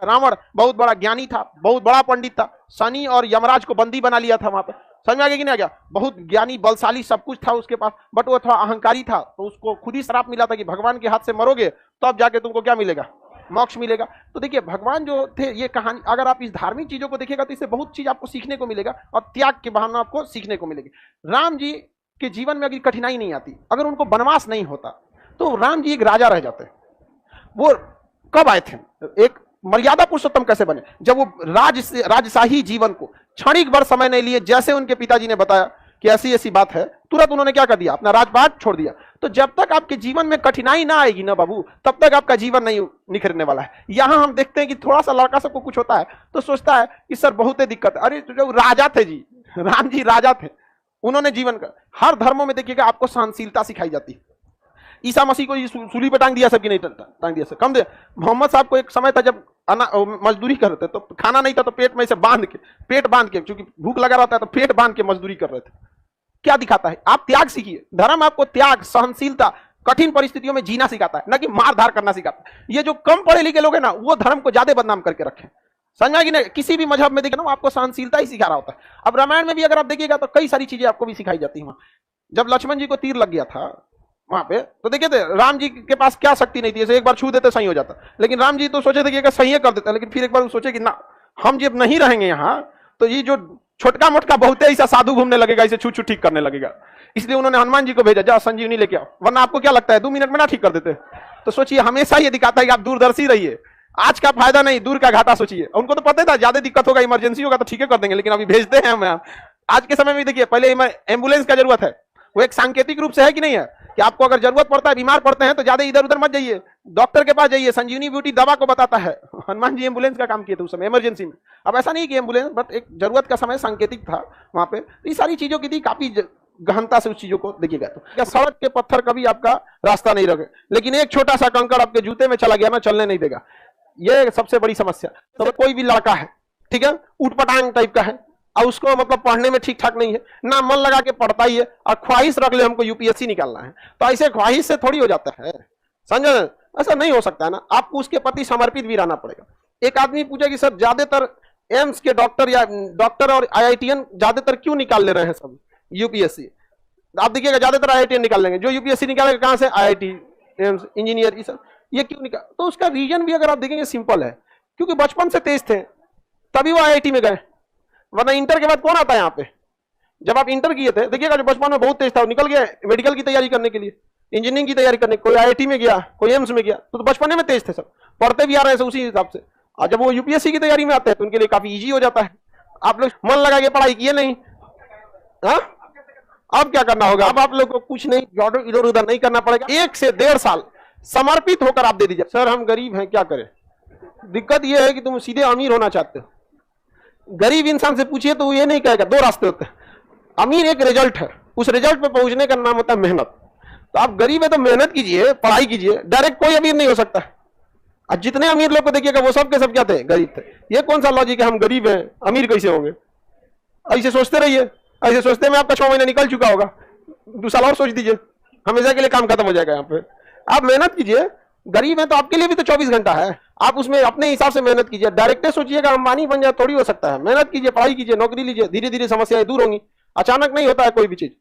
रावण बहुत बड़ा ज्ञानी था, बहुत बड़ा पंडित था, शनि और यमराज को बंदी बना लिया था वहां पे। समझ में आ गया कि नहीं आ गया? बहुत ज्ञानी, बलशाली, सब कुछ था उसके पास, बट वो थोड़ा अहंकारी था, तो उसको खुद ही श्राप मिला था कि भगवान के हाथ से मरोगे तब जाके तुमको क्या मिलेगा, मोक्ष मिलेगा। तो देखिए भगवान जो थे, ये कहानी अगर आप इस धार्मिक चीजों को देखिएगा तो इससे बहुत चीज आपको सीखने को मिलेगा और त्याग की भावना आपको सीखने को मिलेगी। राम जी के जीवन में अगर कठिनाई नहीं आती, अगर उनको वनवास नहीं होता, तो राम जी एक राजा रह जाते। वो कब आए थे, एक मर्यादा पुरुषोत्तम कैसे बने? जब वो राजशाही जीवन को क्षणिक भर समय नहीं लिए, जैसे उनके पिताजी ने बताया कि ऐसी ऐसी बात है, तुरंत उन्होंने क्या कर दिया, अपना राजपाट छोड़ दिया। तो जब तक आपके जीवन में कठिनाई ना आएगी ना बाबू, तब तक आपका जीवन नहीं निखरने वाला है। यहां हम देखते हैं कि थोड़ा सा लड़का सबको कुछ होता है तो सोचता है कि सर बहुत दिक्कत है। अरे तो जो राजा थे जी, राम जी राजा थे, उन्होंने जीवन का हर धर्मों में देखिएगा आपको सहनशीलता सिखाई जाती है। ईसा मसीह को सूली पे टांग दिया सब कि नहीं टांग दिया सब, कम दे। मोहम्मद साहब को एक समय था जब मजदूरी कर रहे थे, तो खाना नहीं था तो पेट में से पेट बांध के, क्योंकि भूख लगा रहता है तो पेट बांध के मजदूरी कर रहे थे। क्या दिखाता है? आप त्याग सीखिए। धर्म आपको त्याग, सहनशीलता, कठिन परिस्थितियों में जीना सिखाता है, ना कि मार धार करना सिखाता है। ये जो कम पढ़े लिखे लोग हैं ना, वो धर्म को ज्यादा बदनाम करके रखे। समझा कि नहीं? किसी भी मजहब में देखिए ना, आपको सहनशीलता ही सिखा रहा होता है। अब रामायण में भी अगर आप देखिएगा तो कई सारी चीजें आपको भी सिखाई जाती है। जब लक्ष्मण जी को तीर लग गया था वहां पे, तो देखिए थे राम जी के पास क्या शक्ति नहीं थी, जैसे एक बार छू देते सही हो जाता, लेकिन राम जी तो सोचे थे कि सही कर देता, लेकिन फिर एक बार सोचे कि ना, हम जब नहीं रहेंगे यहाँ तो ये जो छोटका मोटका बहुत ऐसा साधु घूमने लगेगा, इसे छू छू ठीक करने लगेगा। इसलिए उन्होंने हनुमान जी को भेजा, जा संजीवनी लेके आओ, वरना आपको क्या लगता है 2 मिनट में ना ठीक कर देते। तो सोचिए, हमेशा ये दिखाता है कि आप दूरदर्शी रहिए, आज का फायदा नहीं, दूर का घाटा सोचिए। उनको तो पता था ज्यादा दिक्कत होगा, इमरजेंसी होगा तो ठीक कर देंगे, लेकिन अभी भेजते हैं हम। आज के समय में देखिए, पहले एम्बुलेंस का जरूरत है, वो एक सांकेतिक रूप से है कि नहीं है, कि आपको अगर जरूरत पड़ता है, बीमार पड़ते हैं तो ज्यादा इधर उधर मत जाइए, डॉक्टर के पास जाइए। संजीवनी ब्यूटी दवा को बताता है। हनुमान जी एम्बुलेंस का काम किए थे उस समय इमरजेंसी में। अब ऐसा नहीं कि एम्बुलेंस, बट एक जरूरत का समय सांकेतिक था वहां पे। ये सारी चीजों की थी, काफी गहनता से उस चीजों को देखिएगा। तो क्या सड़क के पत्थर कभी आपका रास्ता नहीं रखे, लेकिन एक छोटा सा कंकड़ आपके जूते में चला गया ना, चलने नहीं देगा। ये सबसे बड़ी समस्या। तो कोई भी लड़का है, ठीक है, उटपटांग टाइप का है, और उसको मतलब पढ़ने में ठीक ठाक नहीं है ना, मन लगा के पढ़ता ही है, और ख्वाहिश रख ले हमको यूपीएससी निकालना है, तो ऐसे ख्वाहिश से थोड़ी हो जाता है। समझो, ऐसा नहीं हो सकता है ना, आपको उसके प्रति समर्पित भी रहना पड़ेगा। एक आदमी पूछे कि सर ज्यादातर एम्स के डॉक्टर या डॉक्टर और आईआईटीएन ज्यादातर क्यों निकाल ले रहे हैं सब यूपीएससी? आप देखिएगा ज्यादातर आईआईटीएन निकाल लेंगे, जो यूपीएससी निकालेगा कहां से? आईआईटी, एम्स, इंजीनियर, ये सब। ये क्यों निकाल? तो उसका रीजन भी अगर आप देखेंगे सिंपल है, क्योंकि बचपन से तेज थे तभी वो आईआईटी में गए, वरना इंटर के बाद कौन आता है यहाँ पे? जब आप इंटर किए थे, देखिएगा जो बचपन में बहुत तेज था वो निकल गया मेडिकल की तैयारी करने के लिए, इंजीनियरिंग की तैयारी करने, कोई आईआईटी में गया, कोई एम्स में गया, तो बचपन में तेज थे सब, पढ़ते भी आ रहे हैं उसी हिसाब से। और जब वो यूपीएससी की तैयारी में आते हैं तो उनके लिए काफी इजी हो जाता है। आप लोग मन लगा के पढ़ाई किए नहीं, हाँ? अब क्या करना होगा? अब आप लोग को कुछ नहीं, इधर उधर नहीं करना पड़ेगा, 1 से 1.5 साल समर्पित होकर आप दे दीजिए। सर हम गरीब हैं, क्या करें? दिक्कत यह है कि तुम सीधे अमीर होना चाहते हो। गरीब इंसान से पूछिए तो वो ये नहीं कहेगा, 2 रास्ते होते हैं। अमीर एक रिजल्ट है, उस रिजल्ट पे पहुंचने का नाम होता है मेहनत। तो आप गरीब है तो मेहनत कीजिए, पढ़ाई कीजिए, डायरेक्ट कोई अमीर नहीं हो सकता। और जितने अमीर लोग को देखिएगा वो सब के सब क्या थे? गरीब थे। ये कौन सा लॉजिक है, हम गरीब हैं अमीर कैसे होंगे? ऐसे सोचते रहिए, ऐसे सोचते में आपका 6 महीना निकल चुका होगा, 2 साल और सोच दीजिए, हमेशा के लिए काम खत्म हो जाएगा। यहाँ पे आप मेहनत कीजिए, गरीब है तो आपके लिए भी तो 24 घंटा है, आप उसमें अपने हिसाब से मेहनत कीजिए। डायरेक्टर सोचिएगा अंबानी बन जाए, थोड़ी हो सकता है। मेहनत कीजिए, पढ़ाई कीजिए, नौकरी लीजिए, धीरे धीरे समस्याएं दूर होंगी। अचानक नहीं होता है कोई भी चीज।